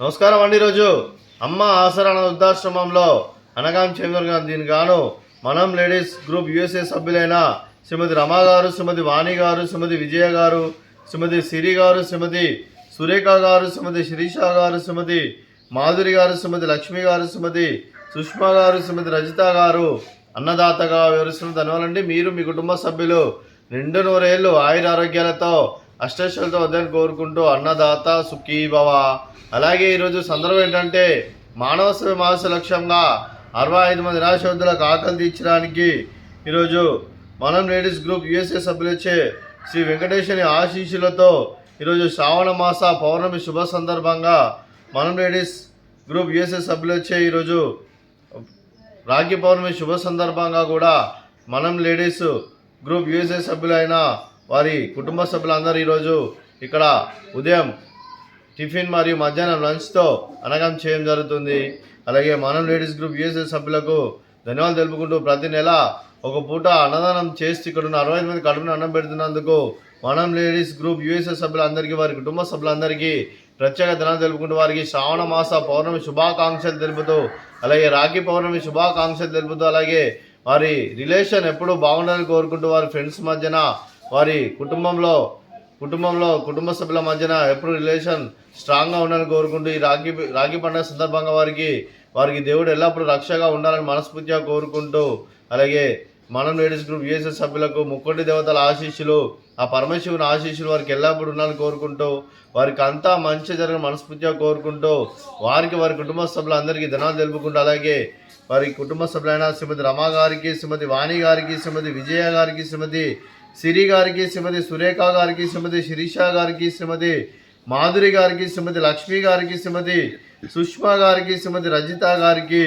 నమస్కారం అండి. ఈరోజు అమ్మ ఆసరా వృద్ధాశ్రమంలో అనగాం చేంబర్ గారు దీనికి గాను మనం లేడీస్ గ్రూప్ యుఎస్ఏ సభ్యులైన శ్రీమతి రమా గారు, శ్రీమతి వాణి గారు, శ్రీమతి విజయ గారు, శ్రీమతి సిరి గారు, శ్రీమతి సురేఖ గారు, శ్రీమతి శిరీష గారు, శ్రీమతి మాధురి గారు, శ్రీమతి లక్ష్మి గారు, శ్రీమతి సుష్మా గారు, శ్రీమతి రజిత గారు అన్నదాతగా వివరిస్తున్న ధన్యవాదాలండి. మీరు మీ కుటుంబ సభ్యులు నిండు నూరేళ్లు ఆయుర ఆరోగ్యాలతో అష్టైశ్వర్యాలతో వద్దని కోరుకుంటూ అన్నదాత సుఖీ భవ. అలాగే ఈరోజు సందర్భం ఏంటంటే మానవ సేవ మాస లక్ష్యంగా 65 మంది నిరాశ్రతులకు ఆకలి తీర్చడానికి ఈరోజు మనం లేడీస్ గ్రూప్ యుఎస్ఏ సభ్యులచే శ్రీ వెంకటేశ్వరి ఆశీస్సులతో ఈరోజు శ్రావణ మాస పౌర్ణమి శుభ సందర్భంగా మనం లేడీస్ గ్రూప్ యుఎస్ఏ సభ్యులచే ఈరోజు రాఖీ పౌర్ణమి శుభ సందర్భంగా కూడా మనం లేడీస్ గ్రూప్ యుఎస్ఏ సభ్యులైన వారి కుటుంబ సభ్యులందరూ ఈరోజు ఇక్కడ ఉదయం టిఫిన్ మరియు మధ్యాహ్నం లంచ్తో అనగం చేయడం జరుగుతుంది. అలాగే మనం లేడీస్ గ్రూప్ యుఎస్ఏ సభ్యులకు ధన్యవాదాలు తెలుపుకుంటూ ప్రతి నెల ఒక పూట అన్నదానం చేసి ఇక్కడ ఉన్న 65 మంది కడుపున అన్నం పెడుతున్నందుకు మనం లేడీస్ గ్రూప్ యుఎస్ఏ సభ్యులందరికీ వారి కుటుంబ సభ్యులందరికీ ప్రత్యేక ధన్యవాదాలు తెలుపుకుంటూ వారికి శ్రావణ మాస పౌర్ణమి శుభాకాంక్షలు తెలుపుతూ అలాగే రాఖీ పౌర్ణమి శుభాకాంక్షలు తెలుపుతూ అలాగే వారి రిలేషన్ ఎప్పుడూ బాగుండాలని కోరుకుంటూ వారి ఫ్రెండ్స్ మధ్యన వారి కుటుంబ సభ్యుల మధ్యన ఎప్పుడు రిలేషన్ స్ట్రాంగ్గా ఉండాలని కోరుకుంటూ ఈ రాఖీ పండుగ సందర్భంగా వారికి దేవుడు ఎల్లప్పుడూ రక్షగా ఉండాలని మనస్ఫూర్తిగా కోరుకుంటూ అలాగే మనం లేడీస్ గ్రూప్ యుఎస్ఏ సభ్యులకు ముక్కోటి దేవతల ఆశీస్సులు ఆ పరమశివుని ఆశీస్సులు వారికి ఎల్లప్పుడూ ఉండాలని కోరుకుంటూ వారికి అంతా మంచి జరిగిన మనస్ఫూర్తిగా కోరుకుంటూ వారి కుటుంబ సభ్యులందరికీ ధన్యవాదాలు తెలుపుకుంటూ అలాగే వారి కుటుంబ సభ్యులైన శ్రీమతి రమా గారికి, శ్రీమతి వాణి గారికి, శ్రీమతి విజయ గారికి, శ్రీమతి సిరి గారికి, శ్రీమతి సురేఖ గారికి, శ్రీమతి శిరీష గారికి, శ్రీమతి మాధురి గారికి, శ్రీమతి లక్ష్మి గారికి, శ్రీమతి సుష్మా గారికి, శ్రీమతి రజిత గారికి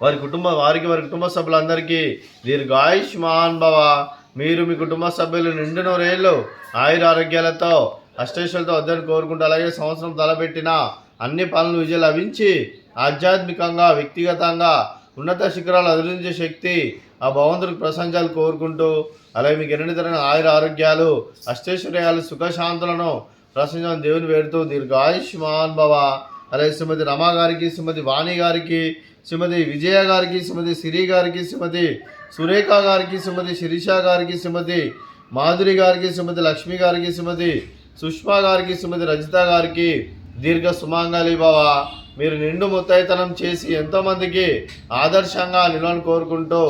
వారి కుటుంబ సభ్యులందరికీ దీర్ఘాయుష్మాన్ భవ. మీరు మీ కుటుంబ సభ్యులు నిండు నూరేళ్ళు ఆయుర ఆరోగ్యాలతో అష్టైశ్వర్యాలతో వద్దని కోరుకుంటూ అలాగే సంవత్సరం తలపెట్టిన అన్ని పనులు విజయం లభించి ఆధ్యాత్మికంగా వ్యక్తిగతంగా ఉన్నత శిఖరాలు అధిరోహించే శక్తి ఆ భగవంతుడికి ప్రశంసలు కోరుకుంటూ అలాగే మీకు ఎన్ని తరగతి ఆయుర ఆరోగ్యాలు అష్టైశ్వర్యాలు సుఖశాంతులను ప్రశంసలను దేవుని వేడుతూ దీర్ఘాయుష్మాన్ భవ. అలాగే శ్రీమతి రమా గారికి, శ్రీమతి వాణి గారికి, శ్రీమతి విజయ గారికి, శ్రీమతి సిరి గారికి, శ్రీమతి సురేఖ గారికి, శ్రీమతి శిరీష గారికి, శ్రీమతి మాధురి గారికి, శ్రీమతి లక్ష్మి గారికి, శ్రీమతి సుష్మా గారికి, శ్రీమతి రజిత గారికి దీర్ఘ సుమంగళి భవ. మీరు నిండు ముత్తైతనం చేసి ఎంతోమందికి ఆదర్శంగా నిలవని కోరుకుంటూ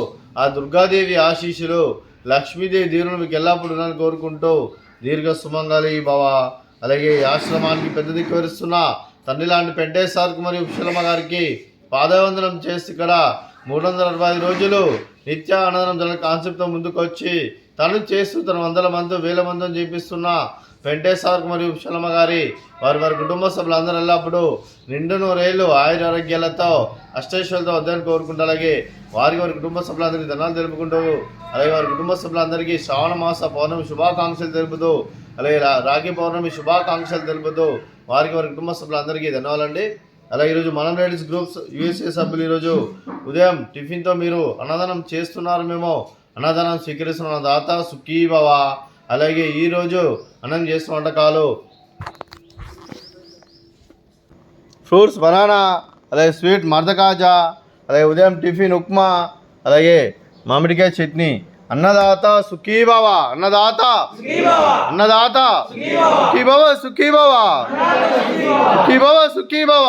ఆ దుర్గాదేవి ఆశీస్సులు లక్ష్మీదేవి దీవులను మీకు ఎల్లప్పుడూ ఉండాలని కోరుకుంటూ దీర్ఘ సుమంగళి భవ. అలాగే ఈ ఆశ్రమానికి పెద్ద దిక్కు వరిస్తున్న తండ్రి లాంటి పెంటేశ్వరకు మరియు ఉషలమ్మ గారికి పాదవందనం చేసి ఇక్కడ 365 రోజులు నిత్య అన్నదానం జరగ కాన్సెప్ట్తో ముందుకు వచ్చి తను చేస్తూ తన 100 మంది 1000 మందిని చేపిస్తున్న వెంకటేశ్వరకు మరియు ఉషలమ్మ గారి వారి కుటుంబ సభ్యులందరూ ఎల్లప్పుడూ నిండు నూరేళ్ళు ఆయుర ఆరోగ్యాలతో అష్టైశ్వర్యాలతో వద్దని కోరుకుంటూ అలాగే వారి కుటుంబ సభ్యులందరికీ ధన్యవాదాలు తెలుపుకుంటూ అలాగే వారి కుటుంబ సభ్యులందరికీ శ్రావణ మాస పౌర్ణమి శుభాకాంక్షలు తెలుపుతూ అలాగే రాఖీ పౌర్ణమి శుభాకాంక్షలు తెలుపుతూ వారి కుటుంబ సభ్యులందరికీ ధన్యవాదాలండి. అలాగే ఈరోజు మనం లేడీస్ గ్రూప్స్ యుఎస్ఏ సభ్యులు ఈరోజు ఉదయం టిఫిన్తో మీరు అన్నదానం చేస్తున్నారు, మేము అన్నదానం స్వీకరిస్తున్న దాత సుఖీ భవ. అలాగే ఈరోజు అన్నం చేస్తున్న వంటకాలు ఫ్రూట్స్ బనానా, అలాగే స్వీట్ మర్దకాజా, అలాగే ఉదయం టిఫిన్ ఉప్మా, అలాగే మామిడికాయ చట్నీ. అన్నదాత సుఖీ భవ, అన్నదాత సుఖీ భవ, సుఖీ భవ, సుఖీ భవ, సుఖీ భవ.